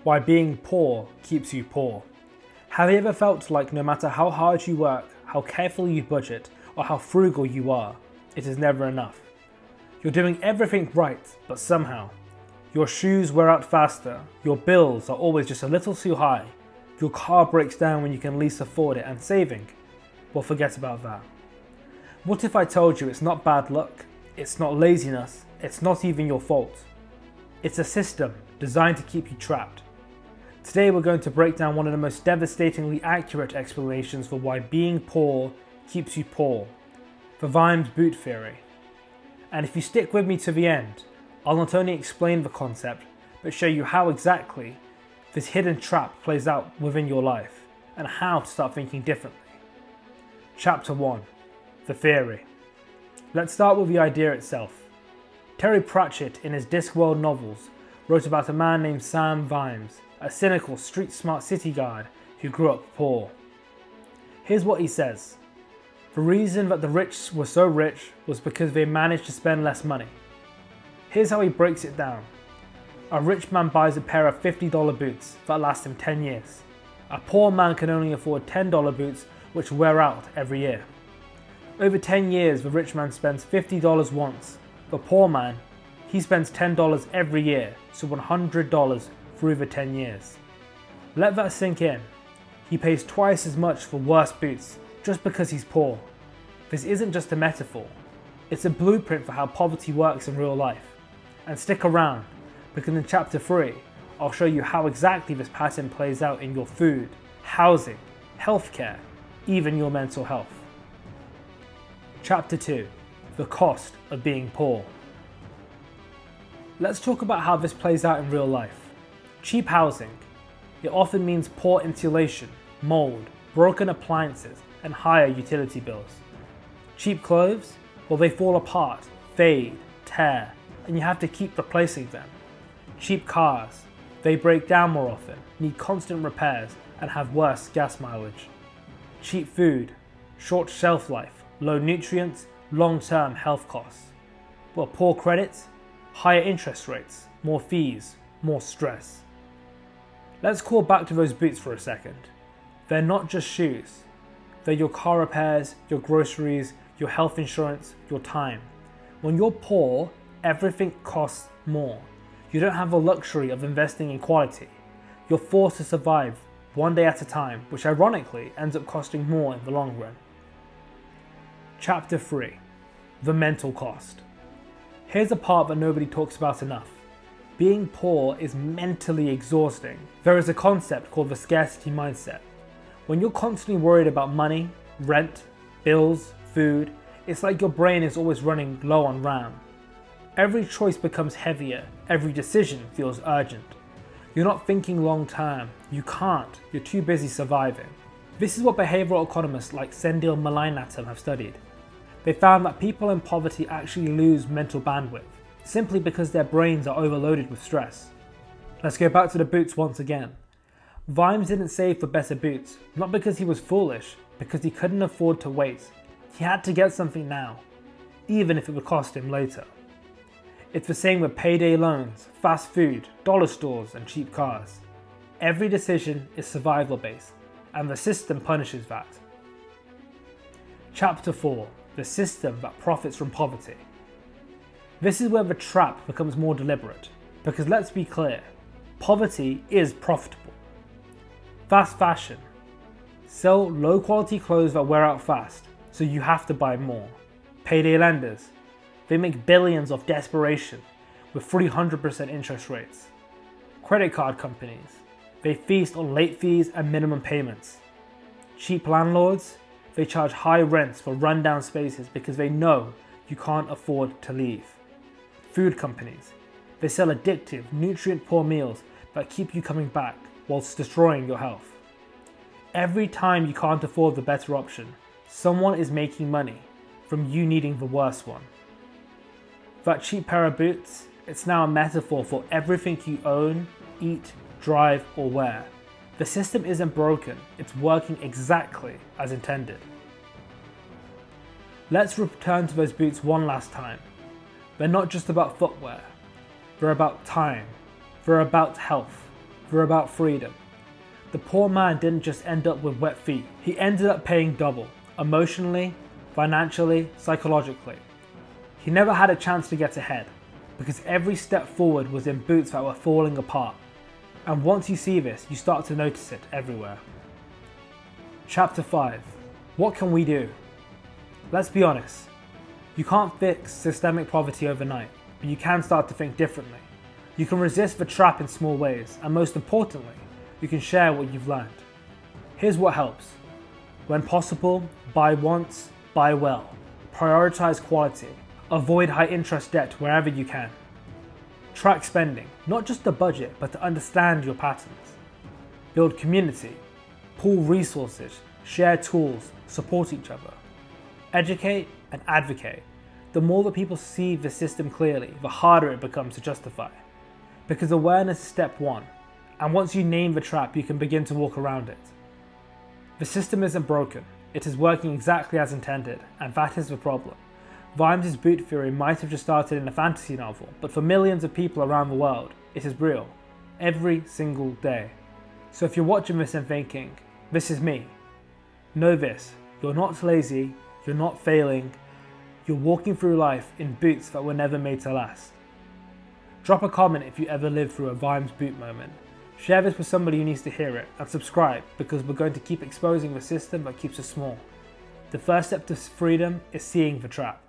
Why being poor keeps you poor. Have you ever felt like no matter how hard you work, how carefully you budget, or how frugal you are, it is never enough? You're doing everything right, but somehow, your shoes wear out faster, your bills are always just a little too high, your car breaks down when you can least afford it, and saving? Well, forget about that. What if I told you it's not bad luck, it's not laziness, it's not even your fault? It's a system designed to keep you trapped. Today we're going to break down one of the most devastatingly accurate explanations for why being poor keeps you poor, the Vimes Boot Theory. And if you stick with me to the end, I'll not only explain the concept, but show you how exactly this hidden trap plays out within your life, and how to start thinking differently. Chapter 1. The Theory. Let's start with the idea itself. Terry Pratchett, in his Discworld novels, wrote about a man named Sam Vimes, a cynical, street-smart city guard who grew up poor. Here's what he says. The reason that the rich were so rich was because they managed to spend less money. Here's how he breaks it down. A rich man buys a pair of $50 boots that last him 10 years. A poor man can only afford $10 boots which wear out every year. Over 10 years, the rich man spends $50 once. The poor man, he spends $10 every year, so $100 through the 10 years. Let that sink in. He pays twice as much for worse boots just because he's poor. This isn't just a metaphor. It's a blueprint for how poverty works in real life. And stick around, because in chapter 3, I'll show you how exactly this pattern plays out in your food, housing, healthcare, even your mental health. Chapter 2. The cost of being poor. Let's talk about how this plays out in real life. Cheap housing. It often means poor insulation, mold, broken appliances, and higher utility bills. Cheap clothes? Well, they fall apart, fade, tear, and you have to keep replacing them. Cheap cars. They break down more often, need constant repairs, and have worse gas mileage. Cheap food. Short shelf life, low nutrients, long-term health costs. Well, poor credit? Higher interest rates, more fees, more stress. Let's call back to those boots for a second. They're not just shoes. They're your car repairs, your groceries, your health insurance, your time. When you're poor, everything costs more. You don't have the luxury of investing in quality. You're forced to survive one day at a time, which ironically ends up costing more in the long run. Chapter 3. The mental cost. Here's a part that nobody talks about enough. Being poor is mentally exhausting. There is a concept called the scarcity mindset. When you're constantly worried about money, rent, bills, food, it's like your brain is always running low on RAM. Every choice becomes heavier, every decision feels urgent. You're not thinking long term, you can't, you're too busy surviving. This is what behavioral economists like Sendil Malinatham have studied. They found that people in poverty actually lose mental bandwidth, simply because their brains are overloaded with stress. Let's go back to the boots once again. Vimes didn't save for better boots, not because he was foolish, because he couldn't afford to wait. He had to get something now, even if it would cost him later. It's the same with payday loans, fast food, dollar stores, and cheap cars. Every decision is survival based, and the system punishes that. Chapter 4. The system that profits from poverty. This is where the trap becomes more deliberate, because let's be clear, poverty is profitable. Fast fashion. Sell low quality clothes that wear out fast, so you have to buy more. Payday lenders. They make billions off desperation with 300% interest rates. Credit card companies. They feast on late fees and minimum payments. Cheap landlords. They charge high rents for rundown spaces because they know you can't afford to leave. Food companies. They sell addictive, nutrient-poor meals that keep you coming back whilst destroying your health. Every time you can't afford the better option, someone is making money from you needing the worse one. That cheap pair of boots, it's now a metaphor for everything you own, eat, drive, or wear. The system isn't broken, it's working exactly as intended. Let's return to those boots one last time. They're not just about footwear, they're about time, they're about health, were about freedom. The poor man didn't just end up with wet feet, he ended up paying double, emotionally, financially, psychologically. He never had a chance to get ahead, because every step forward was in boots that were falling apart. And once you see this, you start to notice it everywhere. Chapter 5. What can we do? Let's be honest. You can't fix systemic poverty overnight, but you can start to think differently. You can resist the trap in small ways, and most importantly, you can share what you've learned. Here's what helps. When possible, buy once, buy well. Prioritize quality. Avoid high interest debt wherever you can. Track spending, not just the budget, but to understand your patterns. Build community. Pool resources. Share tools. Support each other. Educate and advocate. The more that people see the system clearly, the harder it becomes to justify. Because awareness is step one, and once you name the trap, you can begin to walk around it. The system isn't broken, it is working exactly as intended, and that is the problem. Vimes' Boot Theory might have just started in a fantasy novel, but for millions of people around the world, it is real, every single day. So if you're watching this and thinking, this is me, know this, you're not lazy, you're not failing, you're walking through life in boots that were never made to last. Drop a comment if you ever lived through a Vimes boot moment. Share this with somebody who needs to hear it, and subscribe because we're going to keep exposing the system that keeps us small. The first step to freedom is seeing the trap.